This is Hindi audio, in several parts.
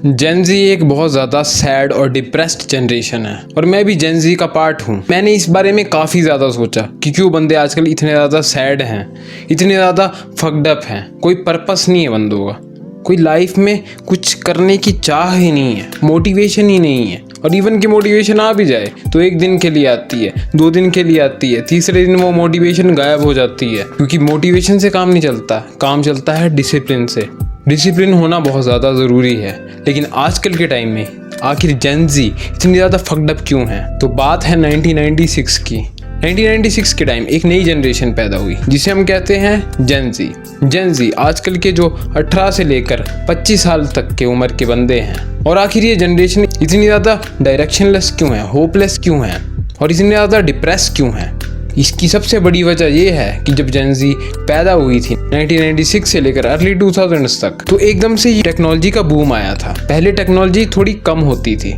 जेन ज़ी एक बहुत ज़्यादा सैड और डिप्रेस्ड जनरेशन है और मैं भी जेन ज़ी का पार्ट हूँ। मैंने इस बारे में काफ़ी ज़्यादा सोचा कि क्यों बंदे आजकल इतने ज़्यादा सैड हैं, इतने ज़्यादा फक्ड अप हैं। कोई पर्पस नहीं है बंदों का, कोई लाइफ में कुछ करने की चाह ही नहीं है, मोटिवेशन ही नहीं है। और इवन की मोटिवेशन आ भी जाए तो एक दिन के लिए आती है, 2 दिन के लिए आती है, तीसरे दिन वो मोटिवेशन गायब हो जाती है। क्योंकि मोटिवेशन से काम नहीं चलता, काम चलता है डिसिप्लिन से। डिसिप्लिन होना बहुत ज़्यादा ज़रूरी है। लेकिन आजकल के टाइम में आखिर जेन ज़ी इतनी ज़्यादा फक्ड अप क्यों है? तो बात है 1996 की। 1996 के टाइम एक नई जनरेशन पैदा हुई जिसे हम कहते हैं जेन ज़ी। जेन ज़ी आजकल के जो 18 से लेकर 25 साल तक के उम्र के बंदे हैं। और आखिर ये जनरेशन इतनी ज़्यादा डायरेक्शनलेस क्यों है, होपलेस क्यों है और इतनी ज़्यादा डिप्रेस क्यों है? इसकी सबसे बड़ी वजह यह है कि जब जेन ज़ी पैदा हुई थी 1996 से लेकर अर्ली 2000s तक, तो एकदम से टेक्नोलॉजी का बूम आया था। पहले टेक्नोलॉजी थोड़ी कम होती थी,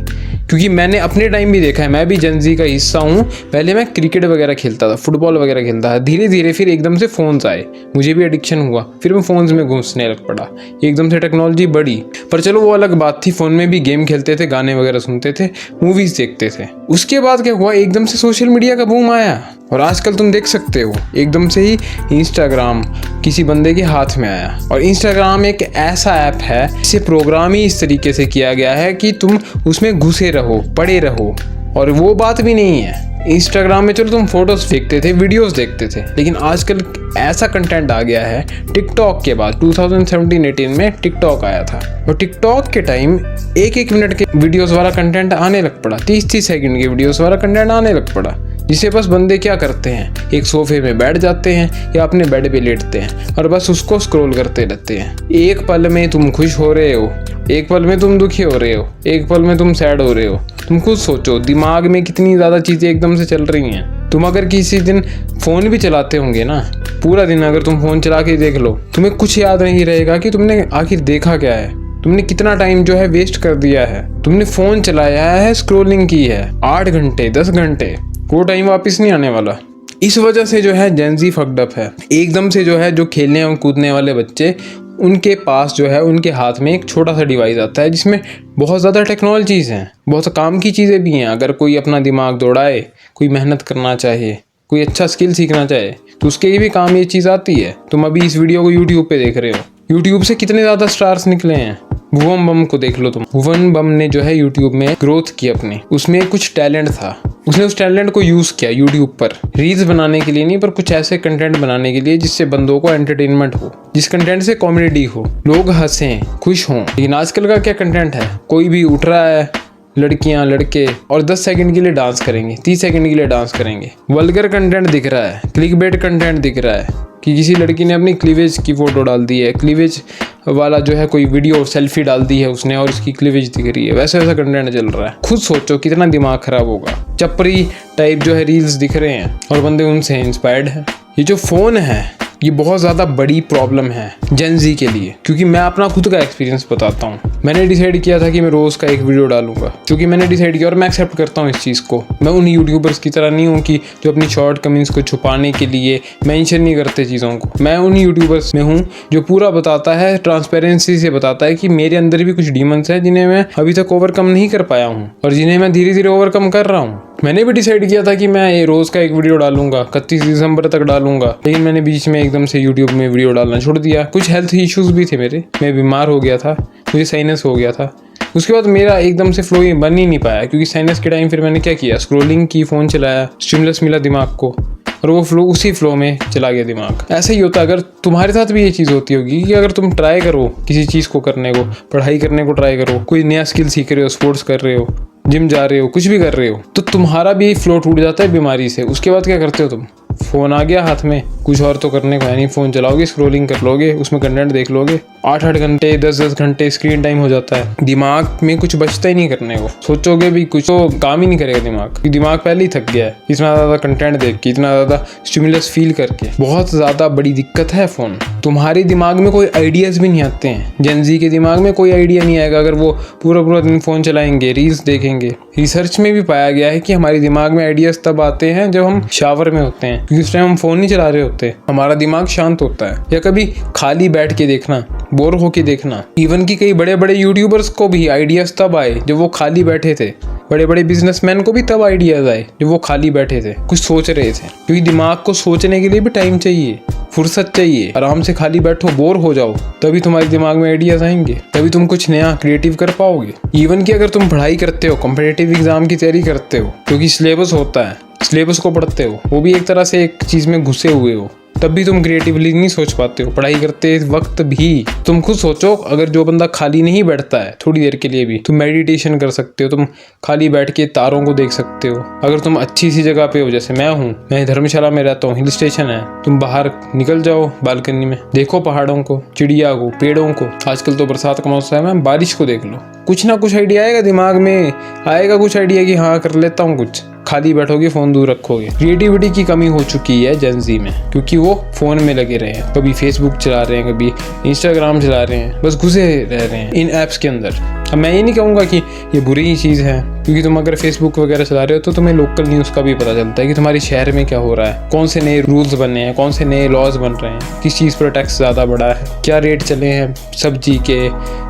क्योंकि मैंने अपने टाइम भी देखा है, मैं भी जेन ज़ी का हिस्सा हूँ। पहले मैं क्रिकेट वगैरह खेलता था, फुटबॉल वगैरह खेलता था। धीरे धीरे फिर एकदम से फ़ोन्स आए, मुझे भी एडिक्शन हुआ, फिर मैं फ़ोन्स में घुसने लग पड़ा। एकदम से टेक्नोलॉजी बढ़ी, पर चलो वो अलग बात थी। फ़ोन में भी गेम खेलते थे, गाने वगैरह सुनते थे, मूवीज़ देखते थे। उसके बाद क्या हुआ, एकदम से सोशल मीडिया का बूम आया और आजकल तुम देख सकते हो एकदम से ही इंस्टाग्राम किसी बंदे के हाथ में आया। और इंस्टाग्राम एक ऐसा ऐप है जिसे प्रोग्राम ही इस तरीके से किया गया है कि तुम उसमें घुसे रहो, पड़े रहो। और वो बात भी नहीं है, इंस्टाग्राम में चलो तुम फोटोज देखते थे, वीडियोस देखते थे, लेकिन आजकल ऐसा कंटेंट आ गया है। टिकटॉक के बाद 2017-18 में टिकटॉक आया था और टिकटॉक के टाइम 1-1 मिनट के वीडियोस वाला कंटेंट आने लग पड़ा, 30-30 सेकंड के वीडियोस वाला कंटेंट आने लग पड़ा, जिसे बस बंदे क्या करते हैं, एक सोफे में बैठ जाते हैं या अपने बेड पे लेटते हैं और बस उसको स्क्रॉल करते रहते हैं। एक पल में तुम खुश हो रहे हो, एक पल में तुम दुखी हो रहे हो, एक पल में तुम सैड हो रहे हो। तुम खुद सोचो, दिमाग में कितनी ज़्यादा चीज़ें एकदम से चल रही हैं। तुम अगर किसी दिन फ़ोन भी चलाते होंगे ना, पूरा दिन अगर तुम फ़ोन चला के देख लो, तुम्हें कुछ याद नहीं रहेगा कि तुमने आखिर देखा क्या है, तुमने कितना टाइम जो है वेस्ट कर दिया है। तुमने फ़ोन चलाया है, स्क्रॉलिंग की है 8 घंटे 10 घंटे, वो टाइम वापस नहीं आने वाला। इस वजह से जो है जेन ज़ी फक्ड अप है। एकदम से जो है जो खेलने और कूदने वाले बच्चे, उनके पास जो है उनके हाथ में एक छोटा सा डिवाइस आता है जिसमें बहुत ज़्यादा टेक्नोलॉजीज़ हैं, बहुत काम की चीज़ें भी हैं। अगर कोई अपना दिमाग दौड़ाए, कोई मेहनत करना चाहे, कोई अच्छा स्किल सीखना चाहे, तो उसके लिए भी काम ये चीज़ आती है। तुम अभी इस वीडियो को यूट्यूब पे देख रहे हो, यूट्यूब से कितने ज़्यादा स्टार्स निकले हैं। भुवन बम को देख लो तुम। भुवन बम ने जो है यूट्यूब में ग्रोथ की अपनी, उसमें कुछ टैलेंट था, उसने उस टैलेंट को यूज़ किया यूट्यूब पर रील्स बनाने के लिए नहीं, पर कुछ ऐसे कंटेंट बनाने के लिए जिससे बंदों को एंटरटेनमेंट हो, जिस कंटेंट से कॉमेडी हो, लोग हंसें, खुश हों। लेकिन आजकल का क्या कंटेंट है, कोई भी उठ रहा है, लड़कियां लड़के, और 10 सेकंड के लिए डांस करेंगे, 30 सेकंड के लिए डांस करेंगे। वल्गर कंटेंट दिख रहा है, क्लिकबेट कंटेंट दिख रहा है कि किसी लड़की ने अपनी क्लीवेज की फ़ोटो डाल दी है, क्लीवेज वाला जो है कोई वीडियो सेल्फी डाल दी है उसने और उसकी क्लीवेज दिख रही है। वैसा वैसा कंटेंट चल रहा है। खुद सोचो कितना दिमाग खराब होगा। चपरी टाइप जो है रील्स दिख रहे हैं और बंदे उनसे इंस्पायर्ड है। ये जो फ़ोन है ये बहुत ज़्यादा बड़ी प्रॉब्लम है जेन ज़ी के लिए, क्योंकि मैं अपना खुद का एक्सपीरियंस बताता हूँ। मैंने डिसाइड किया था कि मैं रोज़ का एक वीडियो डालूंगा, क्योंकि मैंने डिसाइड किया और मैं एक्सेप्ट करता हूँ इस चीज़ को। मैं उन यूट्यूबर्स की तरह नहीं हूँ कि जो अपनी शॉर्ट कमेंट्स को छुपाने के लिए मेंशन नहीं करते चीज़ों को। मैं उन यूट्यूबर्स में हूँ जो पूरा बताता है, ट्रांसपेरेंसी से बताता है कि मेरे अंदर भी कुछ डीमंस हैं जिन्हें मैं अभी तक ओवरकम नहीं कर पाया हूँ और जिन्हें मैं धीरे धीरे ओवरकम कर रहा हूँ। मैंने भी डिसाइड किया था कि मैं ये रोज़ का एक वीडियो डालूंगा, 31 दिसंबर तक डालूंगा, लेकिन मैंने बीच में एकदम से यूट्यूब में वीडियो डालना छोड़ दिया। कुछ हेल्थ इश्यूज़ भी थे मेरे, मैं बीमार हो गया था, मुझे साइनस हो गया था। उसके बाद मेरा एकदम से फ्लो बन ही नहीं पाया, क्योंकि साइनस के टाइम फिर मैंने क्या किया, स्क्रोलिंग की, फ़ोन चलाया, स्टिमुलस मिला दिमाग को और वो फ्लो, उसी फ्लो में चला गया दिमाग। ऐसा ही होता अगर तुम्हारे साथ भी ये चीज़ होती होगी कि अगर तुम ट्राई करो किसी चीज़ को करने को, पढ़ाई करने को ट्राई करो, कोई नया स्किल सीख रहे हो, स्पोर्ट्स कर रहे हो, जिम जा रहे हो, कुछ भी कर रहे हो, तो तुम्हारा भी फ्लो टूट जाता है बीमारी से। उसके बाद क्या करते हो तुम, फ़ोन आ गया हाथ में, कुछ और तो करने को है नहीं, फ़ोन चलाओगे, स्क्रोलिंग कर लोगे, उसमें कंटेंट देख लोगे, 8-8 घंटे 10-10 घंटे स्क्रीन टाइम हो जाता है। दिमाग में कुछ बचता ही नहीं करने को, सोचोगे भी कुछ तो काम ही नहीं करेगा दिमाग। दिमाग पहले ही थक गया है इतना ज़्यादा कंटेंट देख के, इतना ज़्यादा स्टिमुलस फील करके। बहुत ज़्यादा बड़ी दिक्कत है फ़ोन। तुम्हारे दिमाग में कोई आइडियाज़ भी नहीं आते हैं। जेन ज़ी के दिमाग में कोई आइडिया नहीं आएगा अगर वो पूरा दिन फ़ोन चलाएंगे, रील्स देखेंगे। रिसर्च में भी पाया गया है कि हमारे दिमाग में आइडियाज़ तब आते हैं जब हम शावर में होते हैं, क्योंकि उस टाइम हम फोन नहीं चला रहे होते, हमारा दिमाग शांत होता है। या कभी खाली बैठ के देखना, बोर होके देखना। इवन कि कई बड़े बड़े यूट्यूबर्स को भी आइडियाज तब आए जब वो खाली बैठे थे। बड़े बड़े बिजनेसमैन को भी तब आइडियाज आए जब वो खाली बैठे थे, कुछ सोच रहे थे। क्योंकि दिमाग को सोचने के लिए भी टाइम चाहिए, फुर्सत चाहिए। आराम से खाली बैठो, बोर हो जाओ, तभी तुम्हारे दिमाग में आइडियाज आएंगे, तभी तुम कुछ नया क्रिएटिव कर पाओगे। इवन कि अगर तुम पढ़ाई करते हो, कॉम्पिटिटिव एग्जाम की तैयारी करते हो, क्योंकि सिलेबस होता है, सिलेबस को पढ़ते हो, वो भी एक तरह से एक चीज में घुसे हुए हो, तब भी तुम क्रिएटिवली नहीं सोच पाते हो। पढ़ाई करते वक्त भी तुम खुद सोचो, अगर जो बंदा खाली नहीं बैठता है थोड़ी देर के लिए भी, तुम मेडिटेशन कर सकते हो, तुम खाली बैठ के तारों को देख सकते हो। अगर तुम अच्छी सी जगह पे हो, जैसे मैं धर्मशाला में रहता हूँ, हिल स्टेशन है, तुम बाहर निकल जाओ बालकनी में, देखो पहाड़ों को, चिड़िया को, पेड़ों को। आजकल तो बरसात का मौसम है, बारिश को देख लो, कुछ ना कुछ आइडिया आएगा दिमाग में, आएगा कुछ आइडिया कि हाँ कर लेता हूँ कुछ। खाली बैठोगे, फोन दूर रखोगे। क्रिएटिविटी की कमी हो चुकी है जेनजी में, क्योंकि वो फोन में लगे रहे हैं, कभी फेसबुक चला रहे हैं, कभी इंस्टाग्राम चला रहे हैं, बस घुसे रह रहे हैं इन ऐप्स के अंदर। अब मैं ये नहीं कहूँगा कि ये बुरी ही चीज़ है, क्योंकि तुम अगर फेसबुक वगैरह चला रहे हो तो तुम्हें लोकल न्यूज़ का भी पता चलता है कि तुम्हारे शहर में क्या हो रहा है, कौन से नए रूल्स बने हैं, कौन से नए लॉज बन रहे हैं, किस चीज़ पर टैक्स ज़्यादा बढ़ा है, क्या रेट चले हैं सब्जी के,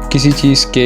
किसी चीज़ के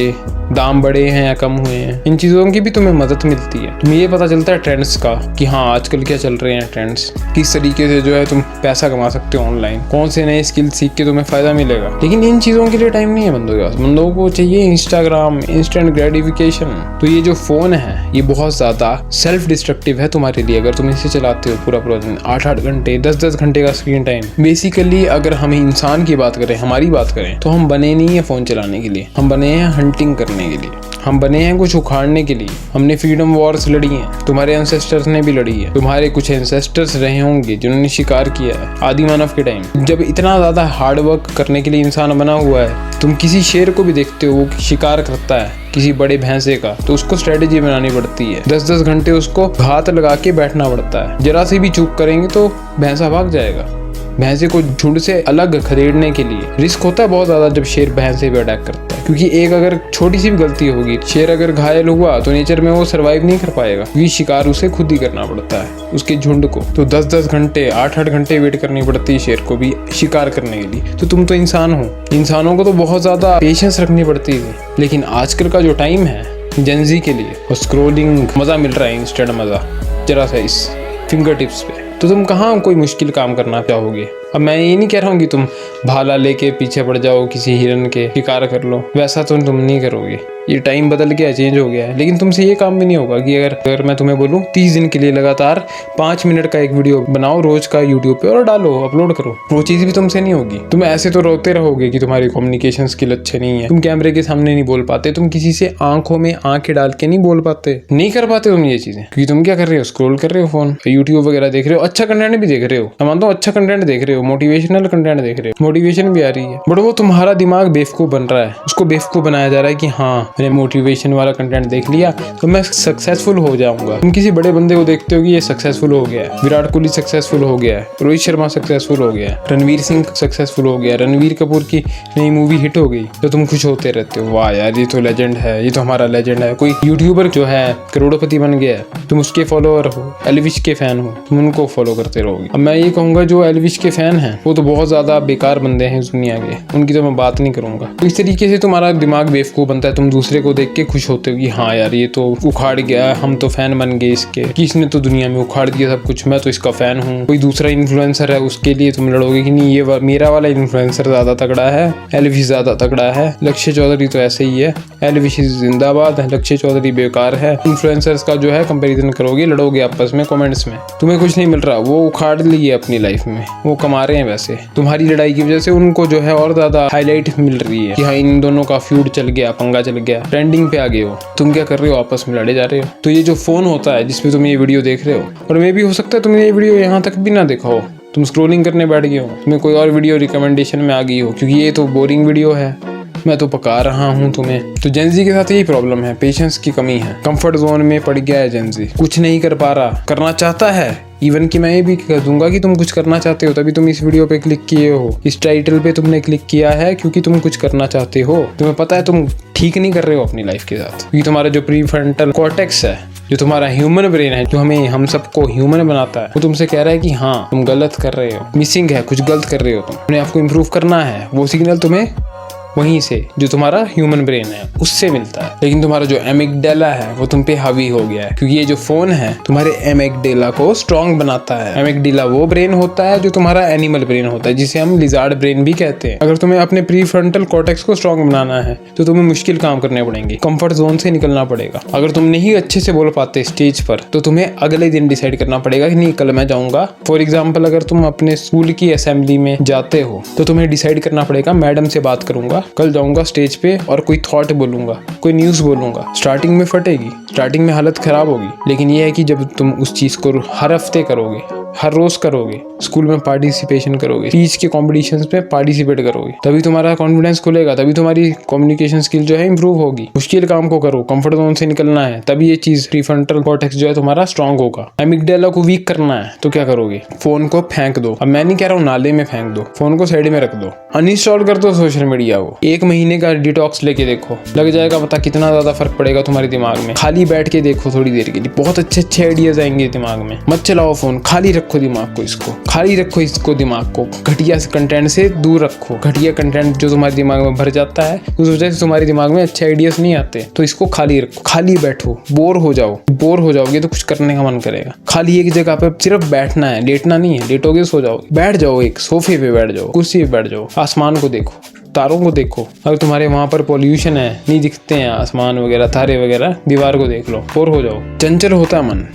दाम बढ़े हैं या कम हुए हैं। इन चीज़ों की भी तुम्हें मदद मिलती है। तुम्हें ये पता चलता है ट्रेंड्स का कि हाँ आजकल क्या चल रहे हैं ट्रेंड्स, किस तरीके से जो है तुम पैसा कमा सकते हो ऑनलाइन, कौन से नए स्किल सीख के तुम्हें फ़ायदा मिलेगा। लेकिन इन चीज़ों के लिए टाइम नहीं है बंदों के पास। बंदों को चाहिए इंस्टाग्राम, इंस्टेंट ग्रेटिफिकेशन। तो ये जो फ़ोन है ये बहुत ज़्यादा सेल्फ डिस्ट्रक्टिव है तुम्हारे लिए, अगर तुम इसे चलाते हो पूरा दिन 8-8 घंटे, 10-10 घंटे का स्क्रीन टाइम। बेसिकली अगर हम इंसान की बात करें, हमारी बात करें, तो हम बने नहीं है फ़ोन चलाने के लिए, हम बने हैं हंटिंग करने के लिए, हम बने हैं कुछ उखाड़ने के लिए। हमने फ्रीडम वॉर्स लड़ी हैं, तुम्हारे एंसेस्टर्स ने भी लड़ी है, तुम्हारे कुछ एंसेस्टर्स रहे होंगे जिन्होंने शिकार किया है आदि मानव के टाइम। जब इतना ज़्यादा हार्ड वर्क करने के लिए इंसान बना हुआ है, तुम किसी शेर को भी देखते हो, वो शिकार करता है किसी बड़े भैंसे का, तो उसको स्ट्रेटेजी बनानी पड़ती है, 10-10 घंटे उसको हाथ लगा के बैठना पड़ता है। जरा सी भी चूक करेंगे तो भैंसा भाग जाएगा। भैंसे को झुंड से अलग खदेड़ने के लिए रिस्क होता है बहुत ज़्यादा जब शेर भैंसे पे अटैक करता है, क्योंकि एक अगर छोटी सी भी गलती होगी, शेर अगर घायल हुआ तो नेचर में वो सरवाइव नहीं कर पाएगा, क्योंकि शिकार उसे खुद ही करना पड़ता है उसके झुंड को। तो 10-10 घंटे, 8-8 घंटे वेट करनी पड़ती है शेर को भी शिकार करने के लिए। तो तुम तो इंसान हो, इंसानों को तो बहुत ज़्यादा पेशेंस रखनी पड़ती है। लेकिन आजकल का जो टाइम है जेनजी के लिए, और स्क्रोलिंग मज़ा मिल रहा है, इंस्टेंट मज़ा जरा सा इस फिंगर टिप्स पे, तो तुम कहाँ कोई मुश्किल काम करना चाहोगे। अब मैं ये नहीं कह रहा हूँ कि तुम भाला लेके पीछे पड़ जाओ, किसी हिरन के शिकार कर लो, वैसा तो तुम नहीं करोगे। ये टाइम बदल गया, चेंज हो गया है। लेकिन तुमसे ये काम भी नहीं होगा कि अगर मैं तुम्हें बोलूँ 30 दिन के लिए लगातार 5 मिनट का एक वीडियो बनाओ रोज का यूट्यूब पे और डालो, अपलोड करो, वो चीज़ भी तुमसे नहीं होगी। तुम ऐसे तो रोते रहोगे कि तुम्हारी कम्युनिकेशन स्किल अच्छे नहीं है, तुम कैमरे के सामने नहीं बोल पाते, तुम किसी से आंखों में आंखें डाल के नहीं बोल पाते, नहीं कर पाते तुम ये चीज़ें, क्योंकि तुम क्या कर रहे हो, स्क्रॉल कर रहे हो, फोन यूट्यूब वगैरह देख रहे हो, अच्छा कंटेंट भी देख रहे हो, मैं मानता हूँ अच्छा कंटेंट देख रहे हो, मोटिवेशनल कंटेंट देख रहे हो, मोटिवेशन भी आ रही है, बट वो तुम्हारा दिमाग बेवकूफ़ बन रहा है, उसको बेवकूफ़ बनाया जा रहा है कि हाँ मैंने मोटिवेशन वाला कंटेंट देख लिया तो मैं सक्सेसफुल हो जाऊंगा। तुम किसी बड़े बंदे को देखते हो कि ये सक्सेसफुल हो गया है, विराट कोहली सक्सेसफुल हो गया है, रोहित शर्मा सक्सेसफुल हो गया है, रणवीर सिंह सक्सेसफुल हो गया, रणवीर कपूर की नई मूवी हिट हो गई, तो तुम खुश होते रहते हो, वाह यार ये तो लेजेंड है, ये तो हमारा लेजेंड है। कोई यूट्यूबर जो है करोड़पति बन गया है, तुम उसके फॉलोअर हो, एल्विश के फैन हो, तुम उनको फॉलो करते रहोगे। अब मैं ये कहूंगा जो एल्विश के फैन हैं वो तो बहुत ज्यादा बेकार बंदे हैं इस दुनिया के, उनकी तो मैं बात नहीं करूंगा। तो इस तरीके से तुम्हारा दिमाग बेवकूफ बनता है, तुम दूसरे को देख के खुश होते हो कि हाँ यार ये तो उखाड़ गया, हम तो फैन बन गए इसके, कि इसने तो दुनिया में उखाड़ दिया सब कुछ, मैं तो इसका फैन हूँ। कोई दूसरा इन्फ्लुएंसर है उसके लिए तुम लड़ोगे कि नहीं ये मेरा वाला इन्फ्लुएंसर ज्यादा तगड़ा है, एल्विश ज्यादा तगड़ा है, लक्ष्य चौधरी तो ऐसे ही है, एल्विश जिंदाबाद है, लक्ष्य चौधरी बेकार है। इन्फ्लुएंसर्स का जो है कंपैरिजन करोगे, लड़ोगे आपस में कमेंट्स में, तुम्हें कुछ नहीं मिल रहा, वो उखाड़ लिए अपनी लाइफ में, वो कमा रहे हैं वैसे, तुम्हारी लड़ाई की वजह से उनको जो है और ज्यादा हाईलाइट मिल रही है कि हाँ इन दोनों का फ्यूड चल गया, पंगा चल गया, ट्रेंडिंग पे आ गए हो। तुम क्या कर रहे हो, आपस में लड़े जा रहे हो। तो ये जो फोन होता है जिसपे तुम ये वीडियो देख रहे हो, और मे भी हो सकता है तुमने ये वीडियो यहाँ तक भी ना देखा हो, तुम स्क्रोलिंग करने बैठ गए हो, तुम्हें कोई और वीडियो रिकमेंडेशन में आ गई हो, क्योंकि ये तो बोरिंग वीडियो है, मैं तो पका रहा हूँ तुम्हें। तो जेनजी के साथ यही प्रॉब्लम है, पेशेंस की कमी है, कंफर्ट जोन में पड़ गया है जेनजी, कुछ नहीं कर पा रहा, करना चाहता है। इवन कि मैं ये भी कह दूंगा कि तुम कुछ करना चाहते हो, तभी तुम इस वीडियो पे क्लिक किए हो, इस टाइटल पे तुमने क्लिक किया है क्योंकि तुम कुछ करना चाहते हो। तुम्हें पता है तुम ठीक नहीं कर रहे हो अपनी लाइफ के साथ, क्योंकि तुम्हारा जो प्रीफ्रंटल कॉर्टेक्स है, जो तुम्हारा ह्यूमन ब्रेन है, जो हम सबको ह्यूमन बनाता है, वो तुमसे कह रहा है कि हाँ तुम गलत कर रहे हो, मिसिंग है, कुछ गलत कर रहे हो, तुम अपने आप को इम्प्रूव करना है। वो सिग्नल तुम्हें वहीं से, जो तुम्हारा ह्यूमन ब्रेन है, उससे मिलता है। लेकिन तुम्हारा जो एमिगडाला है वो तुम पे हावी हो गया है, क्योंकि ये जो फोन है तुम्हारे एमिगडाला को स्ट्रांग बनाता है। एमिगडाला वो ब्रेन होता है जो तुम्हारा एनिमल ब्रेन होता है, जिसे हम लिजार्ड ब्रेन भी कहते हैं। अगर तुम्हें अपने प्रीफ्रंटल कॉर्टेक्स को स्ट्रांग बनाना है तो तुम्हें मुश्किल काम करने पड़ेंगे, कंफर्ट जोन से निकलना पड़ेगा। अगर तुम नहीं अच्छे से बोल पाते स्टेज पर, तो तुम्हें अगले दिन डिसाइड करना पड़ेगा कि नहीं कल मैं जाऊंगा। फॉर एग्जाम्पल, अगर तुम अपने स्कूल की असेंबली में जाते हो तो तुम्हें डिसाइड करना पड़ेगा मैडम से बात करूंगा, कल जाऊंगा स्टेज पे और कोई थॉट बोलूंगा, कोई न्यूज बोलूंगा। स्टार्टिंग में फटेगी, स्टार्टिंग में हालत खराब होगी, लेकिन यह है कि जब तुम उस चीज को हर हफ्ते करोगे, हर रोज करोगे, स्कूल में पार्टिसिपेशन करोगे, स्पीच के कॉम्पिटिशन्स में पार्टिसिपेट करोगे, तभी तुम्हारा कॉन्फिडेंस खुलेगा, तभी तुम्हारी कम्युनिकेशन स्किल जो है इंप्रूव होगी। मुश्किल काम को करो, कंफर्ट जोन से निकलना है, तभी ये चीज प्रीफ्रंटल कॉर्टेक्स जो है तुम्हारा स्ट्रांग होगा। एमिगडाला को वीक करना है तो क्या करोगे? फोन को फेंक दो। अब मैं नहीं कह रहा हूँ नाले में फेंक दो, फोन को साइड में रख दो, अनइंस्टॉल कर दो सोशल मीडिया को। 1 महीने का डिटॉक्स लेके देखो, लग जाएगा पता कितना ज्यादा फर्क पड़ेगा तुम्हारे दिमाग में। खाली बैठ के देखो थोड़ी देर के लिए, बहुत अच्छे अच्छे आइडियाज आएंगे दिमाग में। मत चलाओ फोन, खाली रखो दिमाग को, इसको खाली रखो, इसको दिमाग को घटिया कंटेंट से दूर रखो। घटिया कंटेंट जो तुम्हारे दिमाग में भर जाता है, उस वजह से तुम्हारे दिमाग में अच्छे आइडियाज नहीं आते। तो इसको खाली रखो, खाली बैठो, बोर हो जाओगे तो कुछ करने का मन करेगा। खाली एक जगह पे सिर्फ बैठना है, लेटना नहीं है, लेटोगे सो जाओगे। बैठ जाओ, एक सोफे पे बैठ जाओ, कुर्सी पे बैठ जाओ, आसमान को देखो, तारों को देखो। अगर तुम्हारे वहां पर पॉल्यूशन है, नहीं दिखते हैं आसमान वगैरह, तारे वगैरह, दीवार को देख लो, बोर हो जाओ। चंचल होता है मन,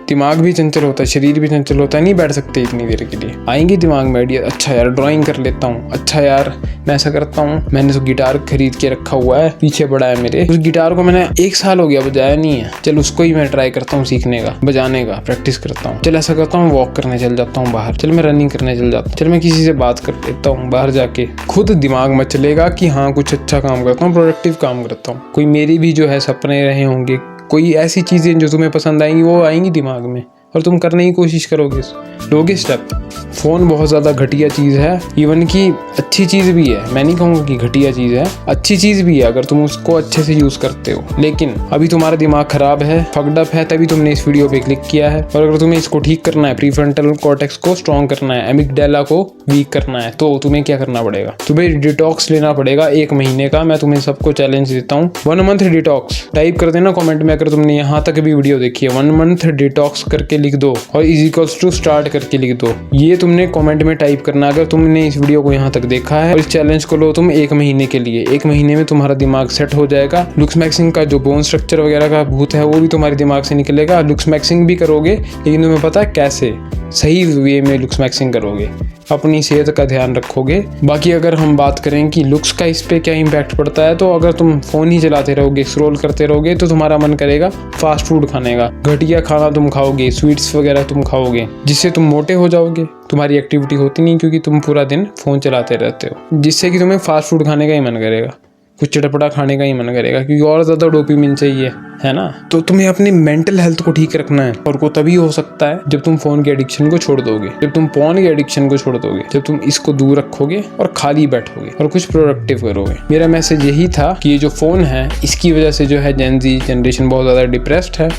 दिमाग भी चंचल होता है, शरीर भी चंचल होता है, नहीं बैठ सकते इतनी देर के लिए। आएंगे दिमाग में आइडिया, अच्छा यार ड्राइंग कर लेता हूँ, अच्छा यार मैं ऐसा करता हूँ, मैंने तो गिटार खरीद के रखा हुआ है पीछे पड़ा है मेरे, उस गिटार को मैंने 1 साल हो गया बजाया नहीं है, चल उसको ही मैं ट्राई करता हूँ सीखने का, बजाने का प्रैक्टिस करता हूँ। चल ऐसा करता हूँ, वॉक करने चल जाता हूँ बाहर, चल मैं रनिंग करने चल जाता हूँ, चल मैं किसी से बात कर लेता हूँ बाहर जाके। खुद दिमाग में चलेगा कि हाँ कुछ अच्छा काम करता हूँ, प्रोडक्टिव काम करता हूँ। कोई मेरी भी जो है सपने रहे होंगे, कोई ऐसी चीजें जो तुम्हें पसंद आएंगी वो आएंगी दिमाग में, और तुम करने की कोशिश करोगे, लोगे स्टेप। फ़ोन बहुत ज़्यादा घटिया चीज़ है, इवन कि अच्छी चीज़ भी है। मैं नहीं कहूँगा कि घटिया चीज़ है, अच्छी चीज़ भी है अगर तुम उसको अच्छे से यूज़ करते हो। लेकिन अभी तुम्हारा दिमाग ख़राब है, फक्ड अप है, तभी तुमने इस वीडियो पे क्लिक किया है। और अगर तुम्हें इसको ठीक करना है, प्रीफ्रंटल कॉर्टेक्स को स्ट्रॉन्ग करना है, एमिगडाला को वीक करना है, तो तुम्हें क्या करना पड़ेगा? तुम्हें डिटॉक्स लेना पड़ेगा 1 महीने का। मैं तुम्हें सबको चैलेंज देता हूँ, 1 मंथ डिटॉक्स। टाइप कर देना कॉमेंट में अगर तुमने यहाँ तक भी वीडियो देखी है, 1 मंथ डिटॉक्स करके लिख दो और = स्टार्ट करके लिख दो। ये तुमने कमेंट में टाइप करना अगर तुमने इस वीडियो को यहाँ तक देखा है। और इस चैलेंज को लो तुम 1 महीने के लिए। 1 महीने में तुम्हारा दिमाग सेट हो जाएगा। लुक्स मैक्सिंग का जो बोन स्ट्रक्चर वगैरह का भूत है वो भी तुम्हारे दिमाग से निकलेगा। लुक्स मैक्सिंग भी करोगे, लेकिन तुम्हें पता है कैसे? सही वे में लुक्स मैक्सिंग करोगे, अपनी सेहत का ध्यान रखोगे। बाकी अगर हम बात करें कि लुक्स का इस पे क्या इम्पैक्ट पड़ता है, तो अगर तुम फोन ही चलाते रहोगे, स्क्रॉल करते रहोगे, तो तुम्हारा मन करेगा फास्ट फूड खाने का। घटिया खाना तुम खाओगे, स्वीट्स वगैरह तुम खाओगे, जिससे तुम मोटे हो जाओगे। तुम्हारी एक्टिविटी होती नहीं क्योंकि तुम पूरा दिन फोन चलाते रहते हो, जिससे कि तुम्हें फास्ट फूड खाने का ही मन करेगा, कुछ चटपटा खाने का ही मन करेगा, क्योंकि और ज़्यादा डोपामिन चाहिए, है ना। तो तुम्हें अपनी मेंटल हेल्थ को ठीक रखना है, और वो तभी हो सकता है जब तुम फोन के एडिक्शन को छोड़ दोगे, जब तुम फोन के एडिक्शन को छोड़ दोगे, जब तुम इसको दूर रखोगे और खाली बैठोगे और कुछ प्रोडक्टिव करोगे। मेरा मैसेज यही था कि ये जो फोन है, इसकी वजह से जो है जेन ज़ी जनरेशन बहुत ज़्यादा डिप्रेस्ड है।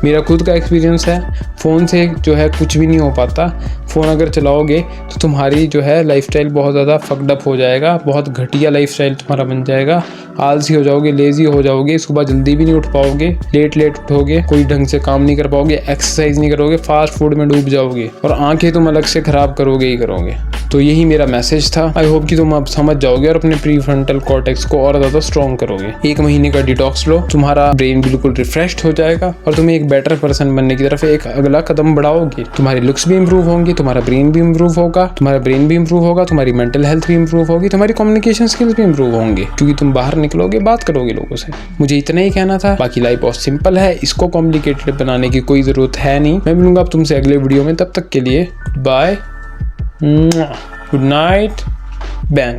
मेरा खुद का एक्सपीरियंस है, फ़ोन से जो है कुछ भी नहीं हो पाता। फ़ोन अगर चलाओगे तो तुम्हारी जो है लाइफस्टाइल बहुत ज़्यादा फक्ड अप हो जाएगा, बहुत घटिया लाइफस्टाइल तुम्हारा बन जाएगा। आलसी हो जाओगे, लेजी हो जाओगे, सुबह जल्दी भी नहीं उठ पाओगे, लेट उठोगे, कोई ढंग से काम नहीं कर पाओगे, एक्सरसाइज नहीं करोगे, फास्ट फूड में डूब जाओगे, और आंखें तुम अलग से खराब करोगे ही करोगे। तो यही मेरा मैसेज था। आई होप कि तुम अब समझ जाओगे और अपने प्रीफ्रंटल कॉर्टेक्स को और ज़्यादा स्ट्रॉन्ग करोगे। 1 महीने का डिटॉक्स लो, तुम्हारा ब्रेन बिल्कुल रिफ्रेश्ड हो जाएगा और तुम एक बेटर पर्सन बनने की तरफ एक अगला कदम बढ़ाओगे। तुम्हारे लुक्स भी इंप्रूव होंगे, तुम्हारा ब्रेन भी इंप्रूव होगा, तुम्हारी मेंटल हेल्थ भी इंप्रूव होगी, तुम्हारी कम्युनिकेशन स्किल्स भी इंप्रूव होंगे, क्योंकि तुम बाहर निकलोगे, बात करोगे लोगों से। मुझे इतना ही कहना था। बाकी लाइफ बहुत सिंपल है, इसको कॉम्प्लिकेटेड बनाने की कोई ज़रूरत है नहीं। मैं मिलूंगा अब तुमसे अगले वीडियो में, तब तक के लिए बाय, गुड नाइट, बैंग।